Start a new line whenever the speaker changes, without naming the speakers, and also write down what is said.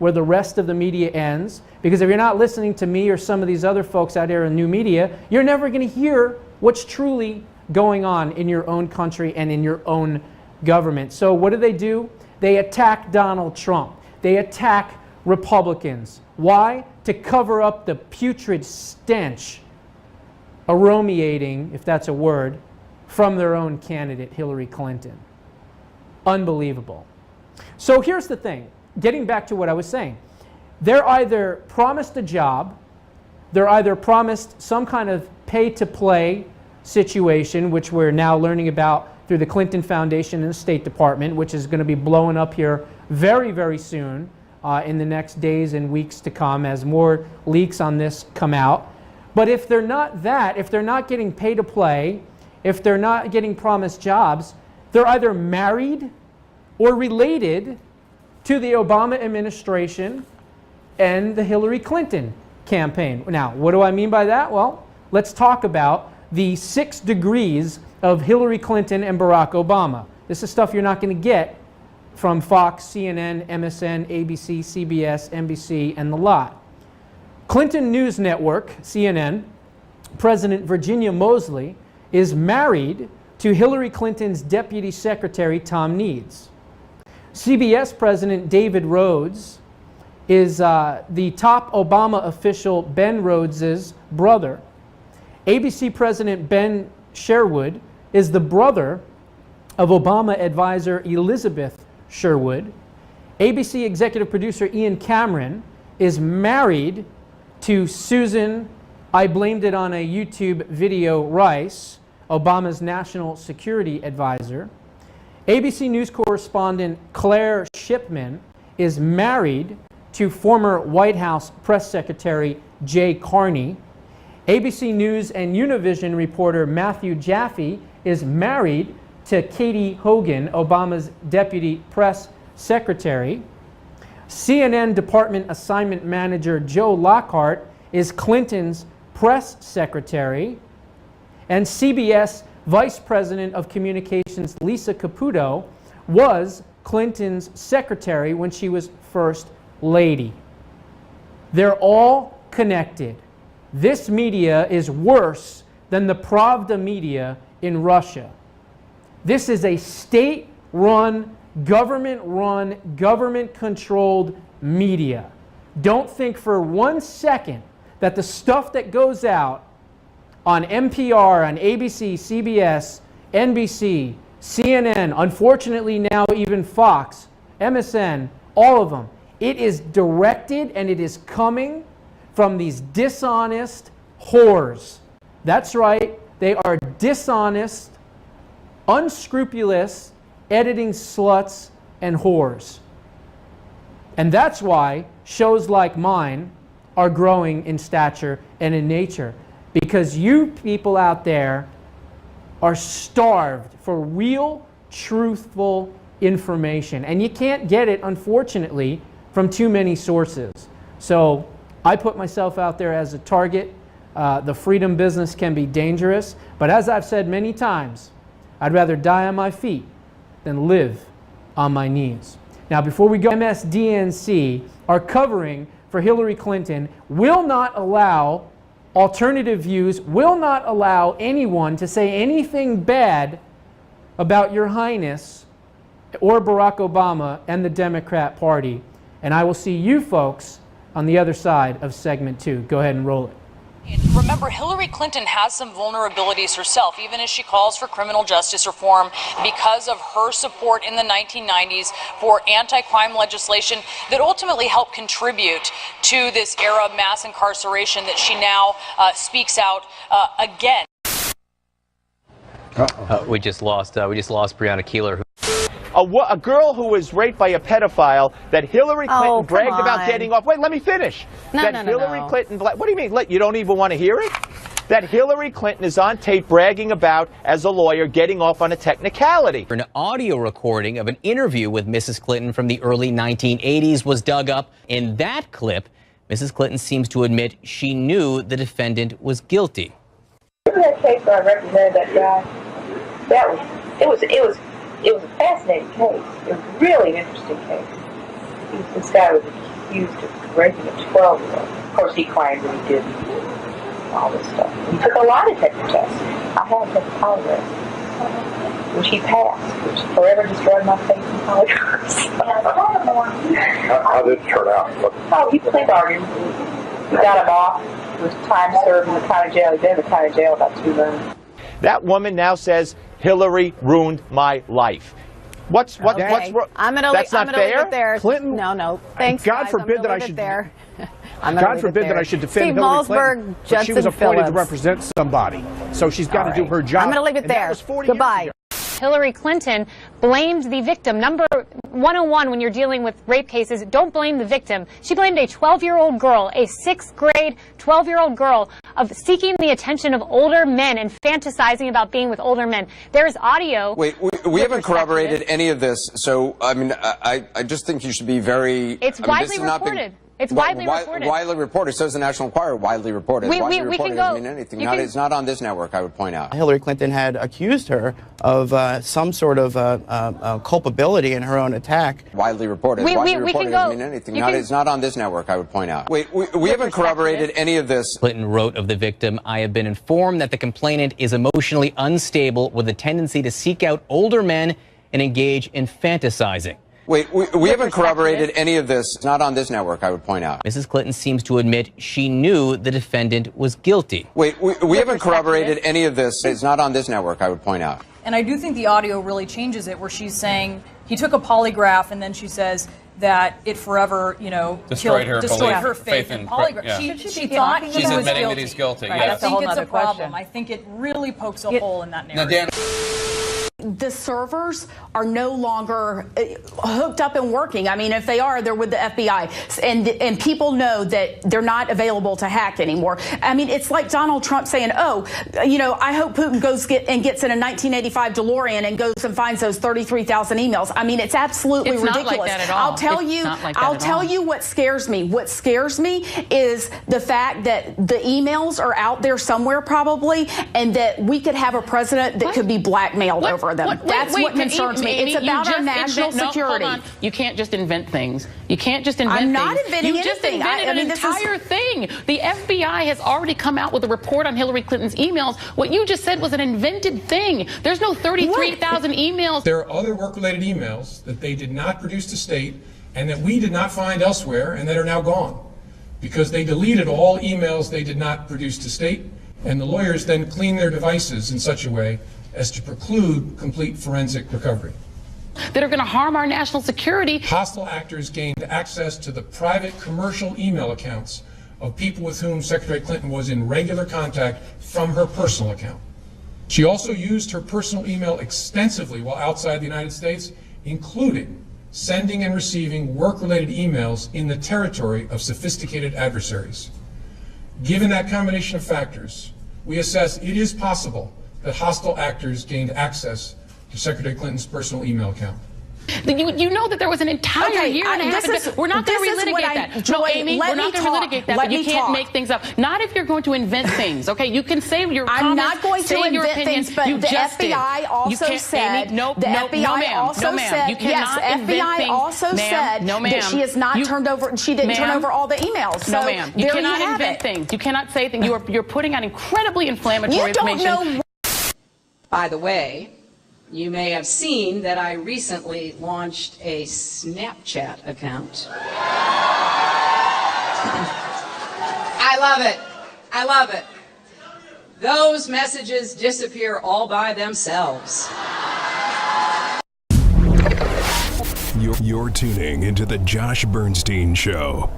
where the rest of the media ends. Because if you're not listening to me or some of these other folks out there in new media, you're never going to hear what's truly going on in your own country and in your own government. So what do? They attack Donald Trump. They attack Republicans. Why? To cover up the putrid stench aromating, if that's a word, from their own candidate, Hillary Clinton. Unbelievable. So here's the thing, getting back to what I was saying. They're either promised a job, they're either promised some kind of pay-to-play situation, which we're now learning about through the Clinton Foundation and the State Department, which is going to be blowing up here very, very soon in the next days and weeks to come as more leaks on this come out. But if they're not that, if they're not getting pay-to-play, if they're not getting promised jobs, they're either married or related to the Obama administration and the Hillary Clinton campaign. Now, what do I mean by that? Well, let's talk about the 6 degrees of Hillary Clinton and Barack Obama. This is stuff you're not going to get from Fox, CNN, MSN, ABC, CBS, NBC, and the lot. Clinton News Network, CNN, President Virginia Mosley is married to Hillary Clinton's Deputy Secretary, Tom Needs. CBS President David Rhodes is the top Obama official Ben Rhodes' brother. ABC President Ben Sherwood is the brother of Obama advisor Elizabeth Sherwood. ABC executive producer Ian Cameron is married to Susan, I blamed it on a YouTube video, Rice, Obama's national security advisor. ABC News correspondent Claire Shipman is married to former White House press secretary Jay Carney. ABC News and Univision reporter Matthew Jaffe is married to Katie Hogan, Obama's deputy press secretary. CNN department assignment manager Joe Lockhart is Clinton's press secretary. And CBS Vice President of Communications Lisa Caputo was Clinton's secretary when she was First Lady. They're all connected. This media is worse than the Pravda media in Russia. This is a state-run, government-controlled media. Don't think for 1 second that the stuff that goes out on NPR, on ABC, CBS, NBC, CNN, unfortunately now even Fox, MSN, all of them, it is directed and it is coming from these dishonest whores. That's right, they are dishonest, unscrupulous, editing sluts and whores. And that's why shows like mine are growing in stature and in nature. Because you people out there are starved for real, truthful information. And you can't get it, unfortunately, from too many sources. So I put myself out there as a target. The freedom business can be dangerous. But as I've said many times, I'd rather die on my feet than live on my knees. Now, before we go, MSDNC are covering for Hillary Clinton, will not allow alternative views, will not allow anyone to say anything bad about Your Highness or Barack Obama and the Democrat Party. And I will see you folks on the other side of segment 2. Go ahead and roll it.
Remember, Hillary Clinton has some vulnerabilities herself, even as she calls for criminal justice reform because of her support in the 1990s for anti-crime legislation that ultimately helped contribute to this era of mass incarceration that she now speaks out again.
We just lost Breonna Keeler.
A girl who was raped by a pedophile that Hillary Clinton bragged about getting off. Wait, let me finish. Hillary Clinton, what do you mean? You don't even want to hear it? That Hillary Clinton is on tape bragging about, as a lawyer, getting off on a technicality.
An audio recording of an interview with Mrs. Clinton from the early 1980s was dug up. In that clip, Mrs. Clinton seems to admit she knew the defendant was guilty.
Remember that case where I represented that guy? It was a fascinating case. It was a really interesting case. This guy was accused of raping a 12-year-old. Of course, he claimed that he didn't. All this stuff. He took a lie detector test. I had his polygraph, which he passed, which forever destroyed my faith in polygraphs.
How did it turn out?
Oh, he plea bargained. We got him off. It was time served in the county jail. He'd been in the county jail about 2 months.
That woman now says Hillary ruined my life. What's wrong?
I'm gonna
That's not fair.
leave it there.
Clinton.
No. Thanks.
God
guys.
forbid that I should.
There.
God forbid that I should defend
Steve
Hillary
Malzberg,
Clinton, but
Judson
she was appointed to
Phillips.
represent somebody, so she's got to do her job.
I'm going to leave it
And that
there.
was 40 years
Goodbye.
ago.
Hillary Clinton blamed the victim. Number 101 when you're dealing with rape cases, don't blame the victim. She blamed a 12-year-old girl, a 6th grade 12-year-old girl, of seeking the attention of older men and fantasizing about being with older men. There's audio.
Wait, we haven't corroborated any of this, so I mean, I just think you should be very.
It's widely reported. It's widely reported.
Widely reported. So is the National Enquirer. Widely reported.
We
widely
can
reported
go.
doesn't mean anything. It's not on this network, I would point out.
Hillary Clinton had accused her of some sort of culpability in her own attack.
Widely reported. Widely reported doesn't mean anything. It's not on this network, I would point out. Wait, we haven't corroborated any of this.
Clinton wrote of the victim, "I have been informed that the complainant is emotionally unstable with a tendency to seek out older men and engage in fantasizing."
Wait, we haven't corroborated any of this. It's not on this network, I would point out.
Mrs. Clinton seems to admit she knew the defendant was guilty.
Wait, we haven't corroborated any of this. It's not on this network, I would point out.
And I do think the audio really changes it, where she's saying he took a polygraph, and then she says that it forever, destroyed her faith in polygraph.
Yeah.
She thought
she's admitting that he's guilty.
Right.
Yes.
I think it's a problem. I think it really pokes a hole in that narrative.
The servers are no longer hooked up and working. I mean, if they are, they're with the FBI. And people know that they're not available to hack anymore. I mean, it's like Donald Trump saying, I hope Putin gets in a 1985 DeLorean and goes and finds those 33,000 emails. I mean, it's absolutely ridiculous.
Not like that at all.
I'll tell you what scares me. What scares me is the fact that the emails are out there somewhere probably, and that we could have a president that could be blackmailed over them. That's what concerns me. It's about our national security.
Hold on. You can't just invent things. You can't just invent things.
I'm not inventing anything.
You just invented an entire thing. The FBI has already come out with a report on Hillary Clinton's emails. What you just said was an invented thing. There's no 33,000 emails.
There are other work-related emails that they did not produce to state and that we did not find elsewhere and that are now gone because they deleted all emails they did not produce to state, and the lawyers then cleaned their devices in such a way as to preclude complete forensic recovery.
That are going to harm our national security.
Hostile actors gained access to the private commercial email accounts of people with whom Secretary Clinton was in regular contact from her personal account. She also used her personal email extensively while outside the United States, including sending and receiving work-related emails in the territory of sophisticated adversaries. Given that combination of factors, we assess it is possible that hostile actors gained access to Secretary Clinton's personal email account.
You know that there was an entire year and a half. We're not going to relitigate that. No, Amy, we're not going to relitigate that. But you can't make things up. Not if you're going to invent things. Okay, you can say your comments.
I'm not going to invent things, but the FBI also said.
No, ma'am.
Yes, FBI also said that she has not turned over. She didn't turn over all the emails.
No, ma'am. You cannot invent things. You cannot say things. You're putting out incredibly inflammatory information.
You don't know.
By the way, you may have seen that I recently launched a Snapchat account. I love it. I love it. Those messages disappear all by themselves.
You're tuning into the Josh Bernstein Show.